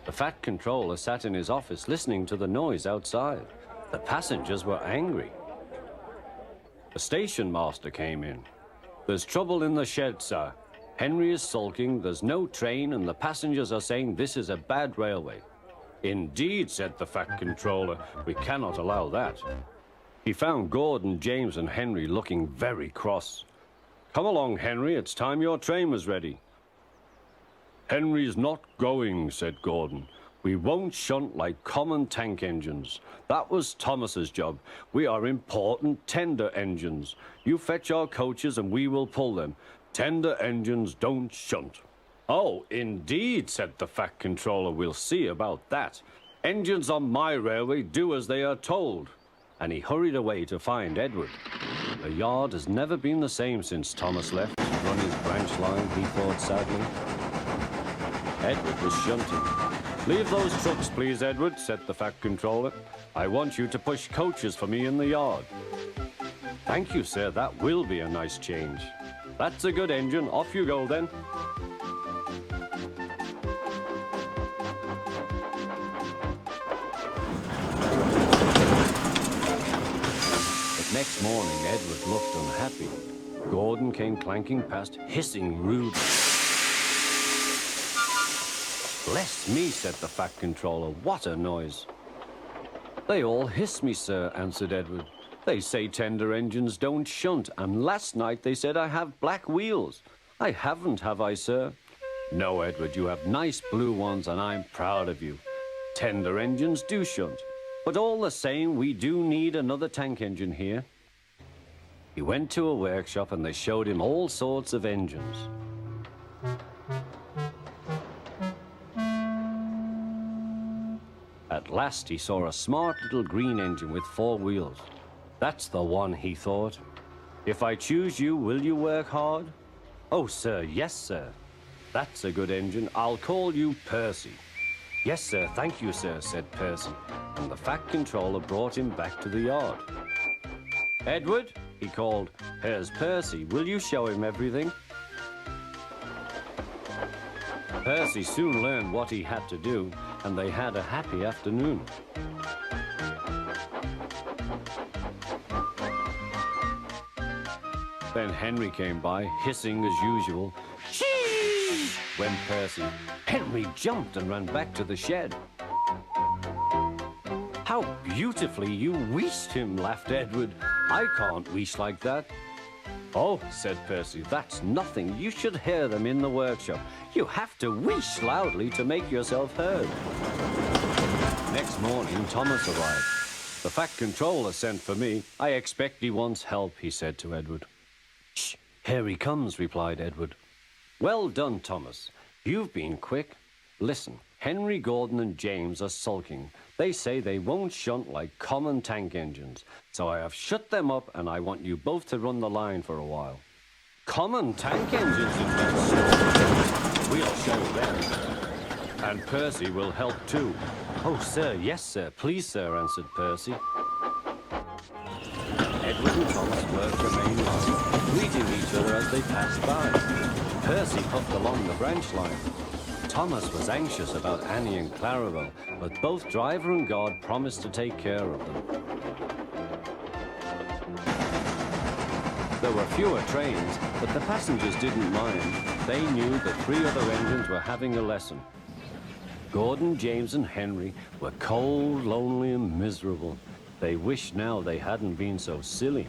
The Fat Controller sat in his office listening to the noise outside. The passengers were angry. The station master came in. "There's trouble in the shed, sir. Henry is sulking, there's no train, and the passengers are saying this is a bad railway." "Indeed," said the Fat Controller, "we cannot allow that." He found Gordon, James, and Henry looking very cross. "Come along, Henry, it's time your train was ready." "Henry's not going," said Gordon. "We won't shunt like common tank engines. That was Thomas's job. We are important tender engines. You fetch our coaches and we will pull them. Tender engines don't shunt." "Oh, indeed," said the Fat Controller. "We'll see about that. Engines on my railway do as they are told." And he hurried away to find Edward. The yard has never been the same since Thomas left to run his branch line, he thought sadly. Edward was shunting. "Leave those trucks, please, Edward," said the Fat Controller. "I want you to push coaches for me in the yard." "Thank you, sir. That will be a nice change." "That's a good engine. Off you go, then." But next morning, Edward looked unhappy. Gordon came clanking past, hissing rudely. "Bless me," said the Fat Controller. "What a noise." "They all hiss me, sir," answered Edward. "They say tender engines don't shunt, and last night they said I have black wheels. I haven't, have I, sir?" "No, Edward, you have nice blue ones, and I'm proud of you. Tender engines do shunt, but all the same, we do need another tank engine here." He went to a workshop, and they showed him all sorts of engines. At last, he saw a smart little green engine with 4 wheels. "That's the one," he thought. "If I choose you, will you work hard?" "Oh, sir, yes, sir." "That's a good engine. I'll call you Percy." "Yes, sir, thank you, sir," said Percy, and the Fat Controller brought him back to the yard. "Edward," he called, "here's Percy. Will you show him everything?" Percy soon learned what he had to do, and they had a happy afternoon. Then Henry came by, hissing as usual. "Shee!" went Percy. Henry jumped and ran back to the shed. "How beautifully you wheeshed him," laughed Edward. "I can't wheesh like that." "Oh," said Percy, "that's nothing. You should hear them in the workshop. You have to wheesh loudly to make yourself heard." Next morning, Thomas arrived. "The Fat Controller sent for me. I expect he wants help," he said to Edward. "Shh, here he comes," replied Edward. "Well done, Thomas. You've been quick. Listen, Henry, Gordon, and James are sulking. They say they won't shunt like common tank engines. So I have shut them up, and I want you both to run the line for a while." "Common tank engines, indeed. We'll show them. And Percy will help too." "Oh, sir, yes, sir. Please, sir," answered Percy. Edward and Thomas worked the main line, greeting each other as they passed by. Percy puffed along the branch line. Thomas was anxious about Annie and Clarabelle, but both driver and guard promised to take care of them. There were fewer trains, but the passengers didn't mind. They knew the 3 other engines were having a lesson. Gordon, James, and Henry were cold, lonely, and miserable. They wished now they hadn't been so silly.